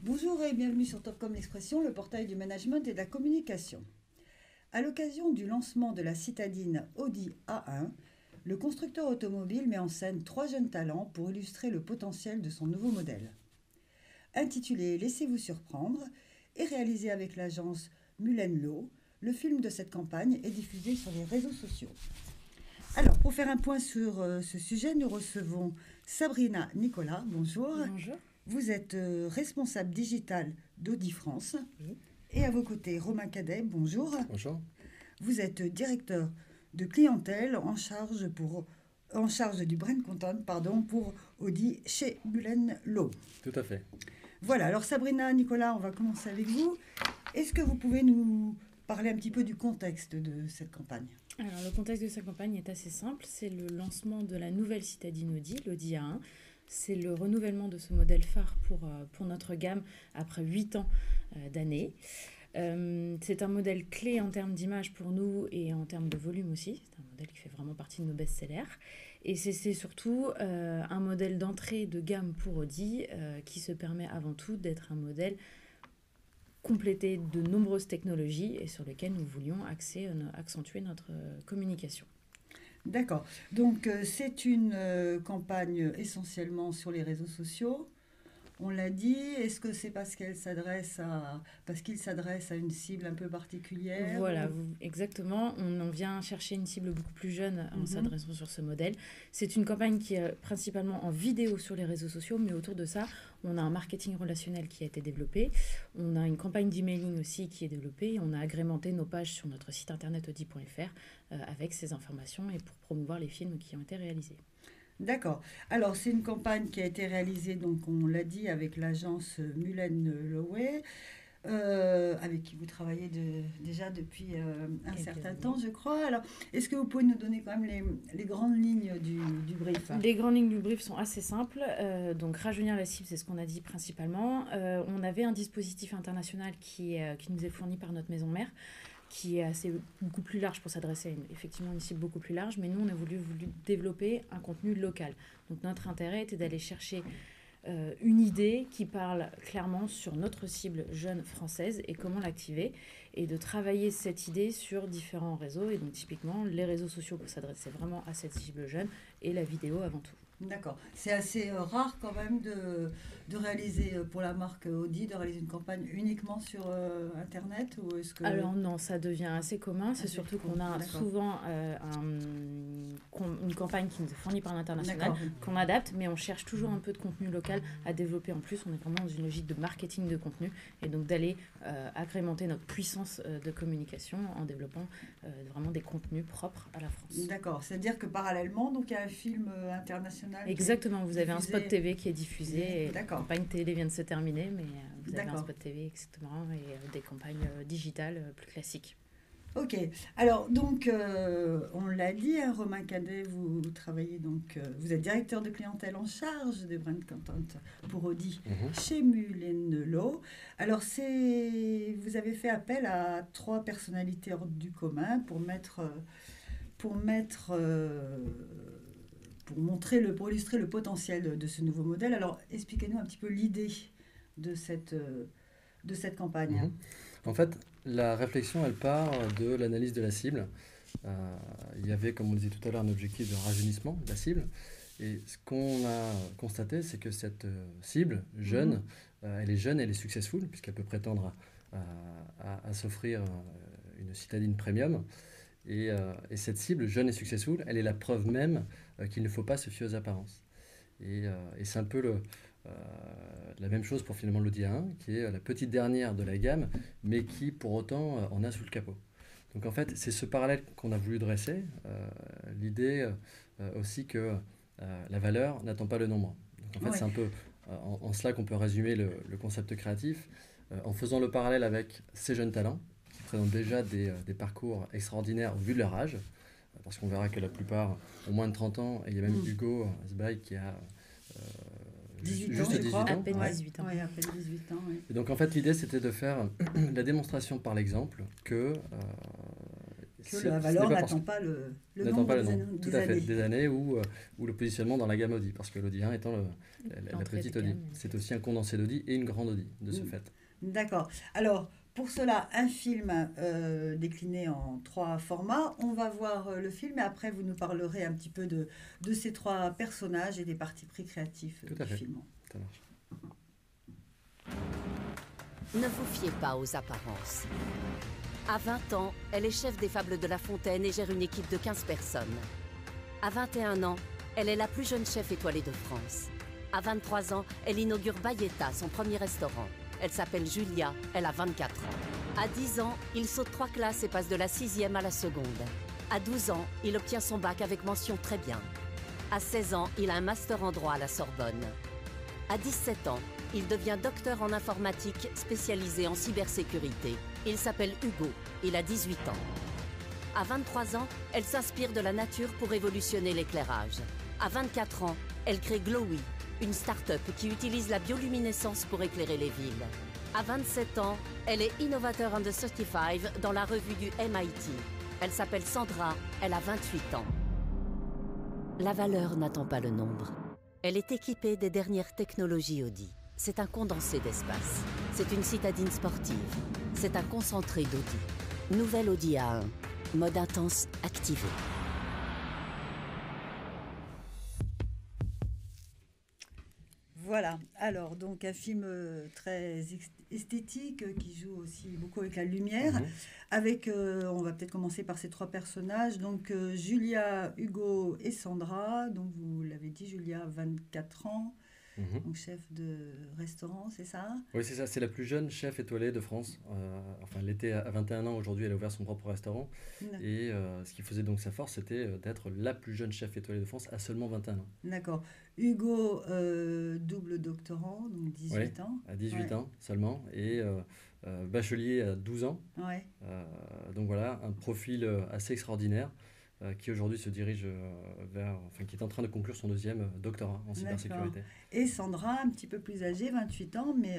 Bonjour et bienvenue sur Topcom l'Expression, le portail du management et de la communication. À l'occasion du lancement de la citadine Audi A1, le constructeur automobile met en scène 3 jeunes talents pour illustrer le potentiel de son nouveau modèle. Intitulé Laissez-vous surprendre et réalisé avec l'agence Mullenlow, le film de cette campagne est diffusé sur les réseaux sociaux. Alors, pour faire un point sur ce sujet, nous recevons Sabrina Nicolas. Bonjour. Bonjour. Vous êtes responsable digital d'Audi France. Oui. Et à vos côtés, Romain Cadet. Bonjour. Bonjour. Vous êtes directeur de clientèle en charge du brand content pour Audi chez Mullenlow. Tout à fait. Voilà, alors Sabrina Nicolas, on va commencer avec vous. Est-ce que vous pouvez nous parler un petit peu du contexte de cette campagne ? Alors, le contexte de cette campagne est assez simple. C'est le lancement de la nouvelle citadine Audi, l'Audi A1. C'est le renouvellement de ce modèle phare pour notre gamme après 8 ans d'années. C'est un modèle clé en termes d'image pour nous et en termes de volume aussi. C'est un modèle qui fait vraiment partie de nos best-sellers. Et c'est surtout un modèle d'entrée de gamme pour Audi qui se permet avant tout d'être un modèle complété de nombreuses technologies et sur lesquelles nous voulions accentuer notre communication. D'accord. Donc, c'est une campagne essentiellement sur les réseaux sociaux. On l'a dit. Est-ce que c'est parce qu'il s'adresse à une cible un peu particulière ? Voilà, exactement. On vient chercher une cible beaucoup plus jeune en s'adressant sur ce modèle. C'est une campagne qui est principalement en vidéo sur les réseaux sociaux, mais autour de ça, on a un marketing relationnel qui a été développé. On a une campagne d'emailing aussi qui est développée. On a agrémenté nos pages sur notre site internet audi.fr avec ces informations et pour promouvoir les films qui ont été réalisés. D'accord. Alors, c'est une campagne qui a été réalisée, donc on l'a dit, avec l'agence Mullenlow, avec qui vous travaillez déjà depuis un certain temps, je crois. Alors, est-ce que vous pouvez nous donner quand même les grandes lignes du brief ? Les grandes lignes du brief sont assez simples. Donc, rajeunir la cible, c'est ce qu'on a dit principalement. On avait un dispositif international qui nous est fourni par notre maison mère, qui est beaucoup plus large pour s'adresser à effectivement une cible beaucoup plus large, mais nous, on a voulu développer un contenu local. Donc, notre intérêt était d'aller chercher une idée qui parle clairement sur notre cible jeune française et comment l'activer, et de travailler cette idée sur différents réseaux, et donc typiquement les réseaux sociaux pour s'adresser vraiment à cette cible jeune, et la vidéo avant tout. D'accord. C'est assez rare quand même de réaliser pour la marque Audi, de réaliser une campagne uniquement sur Internet ou est-ce que... Alors non, ça devient assez commun. C'est surtout qu'on a souvent une campagne qui nous est fournie par l'international, qu'on adapte, mais on cherche toujours un peu de contenu local à développer en plus. On est vraiment dans une logique de marketing de contenu et donc d'aller agrémenter notre puissance de communication en développant vraiment des contenus propres à la France. D'accord. C'est-à-dire que parallèlement, donc il y a un film international. Exactement, vous avez un spot TV qui est diffusé. La campagne télé vient de se terminer, mais vous avez un spot TV, etc. et des campagnes digitales plus classiques. Ok, alors donc on l'a dit, hein, Romain Cadet, vous travaillez donc, vous êtes directeur de clientèle en charge des brand content pour Audi chez Mullenlow. Alors vous avez fait appel à 3 personnalités hors du commun pour illustrer le potentiel de ce nouveau modèle. Alors, expliquez-nous un petit peu l'idée de cette campagne. En fait, la réflexion, elle part de l'analyse de la cible. Il y avait, comme on le disait tout à l'heure, un objectif de rajeunissement de la cible. Et ce qu'on a constaté, c'est que cette cible jeune, elle est jeune, elle est successful, puisqu'elle peut prétendre à s'offrir une citadine premium. Et cette cible, jeune et successful, elle est la preuve même qu'il ne faut pas se fier aux apparences. Et c'est un peu la même chose pour finalement l'Audi A1, qui est la petite dernière de la gamme, mais qui pour autant en a sous le capot. Donc en fait, c'est ce parallèle qu'on a voulu dresser. L'idée aussi que la valeur n'attend pas le nombre. Donc en fait, c'est un peu en cela qu'on peut résumer le concept créatif, en faisant le parallèle avec ces jeunes talents, présentent déjà des parcours extraordinaires au vu de leur âge, parce qu'on verra que la plupart ont moins de 30 ans, et il y a même Hugo Asbaï qui a 18 juste 18 ans. À peine 18 ans. Oui, à peine 18 ans. Oui. Et donc en fait l'idée c'était de faire la démonstration par l'exemple que Que la valeur n'attend pas le nombre tout à fait, des années ou le positionnement dans la gamme Audi, parce que l'Audi 1 étant la petite Audi. C'est aussi un condensé d'Audi et une grande Audi, de ce fait. D'accord. Alors, pour cela, un film décliné en 3 formats. On va voir le film et après, vous nous parlerez un petit peu de ces 3 personnages et des partis pris créatifs du film. Ça marche. Ne vous fiez pas aux apparences. À 20 ans, elle est chef des Fables de La Fontaine et gère une équipe de 15 personnes. À 21 ans, elle est la plus jeune chef étoilée de France. À 23 ans, elle inaugure Bayetta, son premier restaurant. Elle s'appelle Julia, elle a 24 ans. À 10 ans, il saute 3 classes et passe de la 6e à la seconde. À 12 ans, il obtient son bac avec mention très bien. À 16 ans, il a un master en droit à la Sorbonne. À 17 ans, il devient docteur en informatique spécialisé en cybersécurité. Il s'appelle Hugo, il a 18 ans. À 23 ans, elle s'inspire de la nature pour révolutionner l'éclairage. À 24 ans, elle crée Glowy, une start-up qui utilise la bioluminescence pour éclairer les villes. À 27 ans, elle est Innovator Under 35 dans la revue du MIT. Elle s'appelle Sandra, elle a 28 ans. La valeur n'attend pas le nombre. Elle est équipée des dernières technologies Audi. C'est un condensé d'espace. C'est une citadine sportive. C'est un concentré d'Audi. Nouvelle Audi A1. Mode intense activé. Voilà, alors donc un film très esthétique qui joue aussi beaucoup avec la lumière, avec, on va peut-être commencer par ces 3 personnages, donc Julia, Hugo et Sandra, donc vous l'avez dit, Julia 24 ans, donc chef de restaurant, c'est ça? Oui, c'est ça, c'est la plus jeune chef étoilée de France, enfin elle était à 21 ans, aujourd'hui elle a ouvert son propre restaurant, et ce qui faisait donc sa force, c'était d'être la plus jeune chef étoilée de France à seulement 21 ans. D'accord. Hugo, double doctorant, donc 18 ans. À 18 ans seulement, et bachelier à 12 ans. Donc voilà, un profil assez extraordinaire qui aujourd'hui se dirige qui est en train de conclure son 2e doctorat en cybersécurité. Et Sandra, un petit peu plus âgée, 28 ans, mais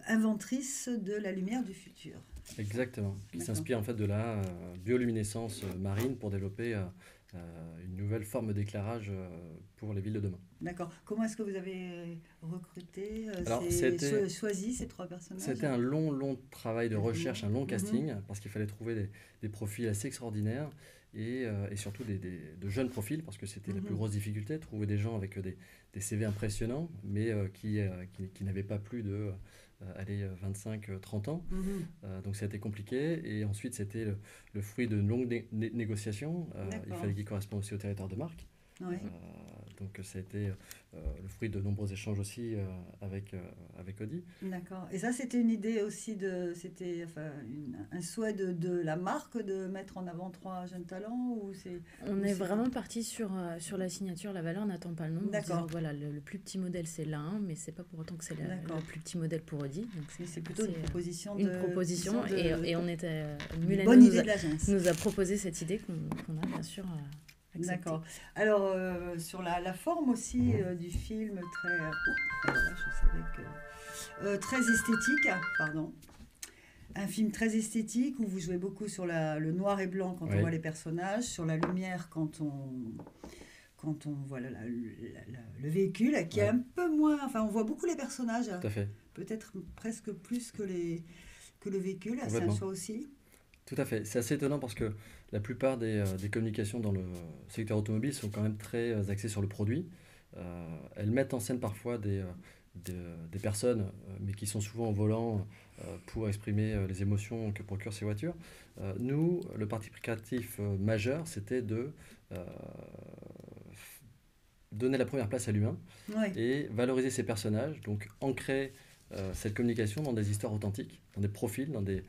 inventrice de la lumière du futur. Exactement, qui s'inspire en fait de la bioluminescence marine pour développer une nouvelle forme d'éclairage pour les villes de demain. D'accord. Comment est-ce que vous avez recruté, choisi ces 3 personnages? C'était un long travail de recherche, un long casting, parce qu'il fallait trouver des profils assez extraordinaires et surtout de jeunes profils, parce que c'était la plus grosse difficulté, trouver des gens avec des CV impressionnants, mais qui n'avaient pas plus de 25-30 ans. Donc ça a été compliqué, et ensuite c'était le fruit de longues négociations. Il fallait qu'ils correspondent aussi au territoire de marque. Donc ça a été le fruit de nombreux échanges aussi avec Audi. D'accord. Et ça, c'était une idée aussi un souhait de la marque de mettre en avant 3 jeunes talents, ou c'est... On est vraiment parti sur la signature, la valeur n'attend pas le nombre. D'accord. Voilà, le plus petit modèle c'est l'A1, mais c'est pas pour autant que c'est le plus petit modèle pour Audi. Donc c'est plutôt une proposition. Et on était Mulano bonne idée de l'agence. Nous a proposé cette idée qu'on a bien sûr acceptée. D'accord. Alors sur la forme aussi du film, très esthétique, pardon. Un film très esthétique où vous jouez beaucoup sur le noir et blanc quand on voit les personnages, sur la lumière quand on voit le véhicule, qui est un peu moins... Enfin, on voit beaucoup les personnages. Tout à fait. Peut-être presque plus que le véhicule. C'est un choix aussi. Tout à fait. C'est assez étonnant parce que la plupart des communications dans le secteur automobile sont quand même très axées sur le produit. Elles mettent en scène parfois des personnes, mais qui sont souvent au volant pour exprimer les émotions que procurent ces voitures. Nous, le parti créatif majeur, c'était de donner la première place à l'humain et valoriser ces personnages, donc ancrer cette communication dans des histoires authentiques, dans des profils, dans de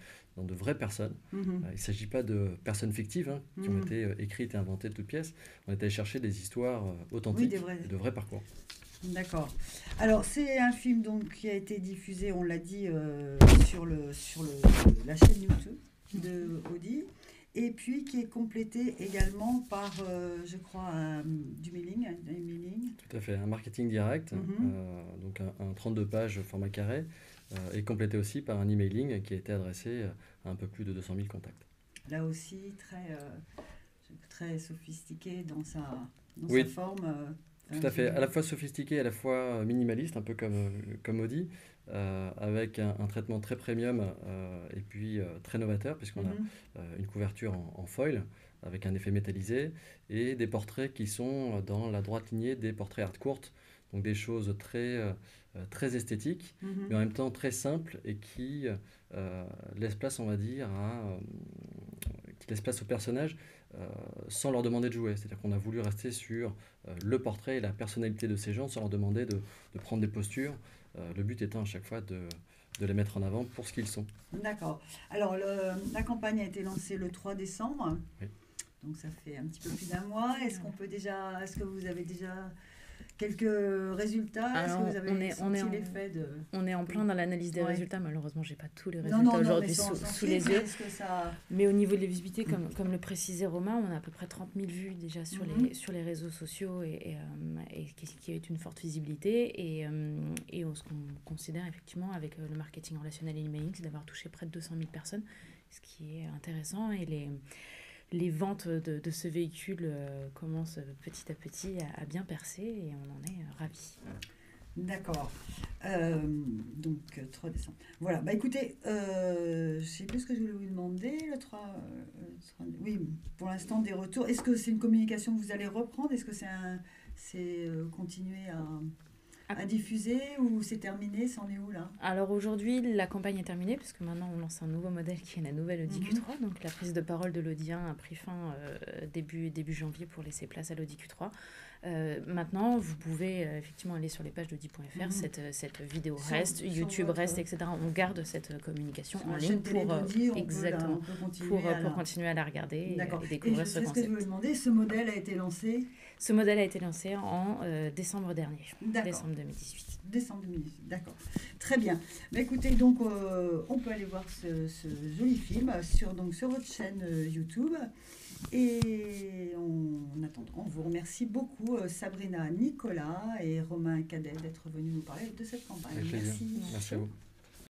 vraies personnes. Il ne s'agit pas de personnes fictives qui ont été écrites et inventées de toutes pièces. On est allé chercher des histoires authentiques et de vrais parcours. D'accord. Alors, c'est un film donc, qui a été diffusé, on l'a dit, sur la chaîne YouTube de Audi, et puis qui est complété également par, je crois, du mailing. Tout à fait, un marketing direct, donc un 32 pages format carré, et complété aussi par un emailing qui a été adressé à un peu plus de 200 000 contacts. là aussi très sophistiqué dans sa Oui. forme. Tout à fait, à la fois sophistiqué, à la fois minimaliste, un peu comme Audi, avec un traitement très premium et puis très novateur, puisqu'on a une couverture en foil avec un effet métallisé et des portraits qui sont dans la droite lignée des portraits hardcourt, donc des choses très esthétiques, mais en même temps très simples et qui laissent place, on va dire, qui laissent place aux personnages sans leur demander de jouer. C'est-à-dire qu'on a voulu rester sur le portrait et la personnalité de ces gens sans leur demander de prendre des postures. Le but étant à chaque fois de les mettre en avant pour ce qu'ils sont. D'accord. Alors, la campagne a été lancée le 3 décembre. Oui. Donc, ça fait un petit peu plus d'un mois. Est-ce que vous avez déjà quelques résultats? Alors, est-ce que vous avez senti l'effet de... On est en plein dans l'analyse des résultats. Malheureusement, je n'ai pas tous les résultats non, aujourd'hui mais sous les yeux. Est-ce que ça... Mais au niveau de la visibilité, comme le précisait Romain, on a à peu près 30 000 vues déjà sur les réseaux sociaux et qui est une forte visibilité. Et ce qu'on considère effectivement avec le marketing relationnel et l'emailing, c'est d'avoir touché près de 200 000 personnes, ce qui est intéressant. Et les ventes de ce véhicule commencent petit à petit à bien percer et on en est ravis. D'accord. Donc, 3 décembre. Voilà. Bah, écoutez, je ne sais plus ce que je voulais vous demander. Oui, pour l'instant, des retours. Est-ce que c'est une communication que vous allez reprendre? Est-ce que c'est continuer à diffuser ou c'est terminé? C'en est où là? Alors aujourd'hui, la campagne est terminée parce que maintenant on lance un nouveau modèle qui est la nouvelle Audi Q3. Donc la prise de parole de l'Audi 1 a pris fin début janvier pour laisser place à l'Audi Q3. Maintenant, vous pouvez effectivement aller sur les pages d'Audi.fr. Cette vidéo reste, YouTube reste, etc. On garde cette communication en ligne pour continuer à la regarder et découvrir ce concept. Ce que je voulais demander, ce modèle a été lancé? Ce modèle a été lancé en décembre dernier, décembre 2018. Décembre 2018, d'accord. Très bien. Mais écoutez, donc on peut aller voir ce joli film sur votre chaîne YouTube. Et en attendant, on vous remercie beaucoup, Sabrina Nicolas et Romain Cadet, d'être venus nous parler de cette campagne. Avec plaisir. Merci à vous.